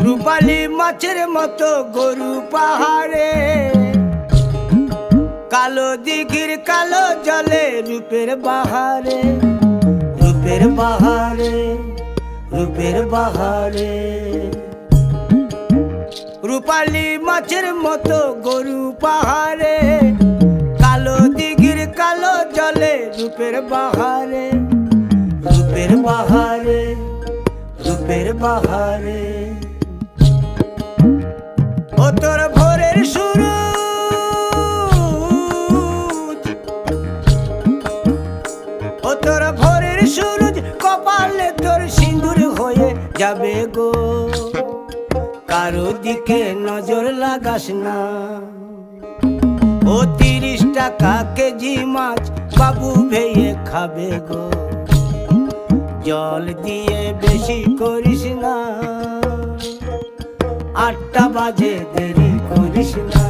রূপালী মাছের মতো গরু পাহাড়ে, কালো দিঘির কালো জলে রূপের বাহারে, রূপের বাহারে, রূপের বাহারে। রূপালী মাছের মতো গরু পাহাড়ে, কালো দিঘির কালো জলে রূপের বাহারে, রূপের বাহারে, রূপের বাহারে। ও তোর ভোরের সুরুজ, ও তোর ভোরের সুরুজ, কপালে তোর সিঁদুর হয়ে যাবে গো। কারো দিকে নজর লাগাস না, ও 30 টাকা কেজি মাছ বাবু ভেয়ে খাবে গো। জল দিয়ে বেশি করিস না, 8টা বাজে দেরি করিস না।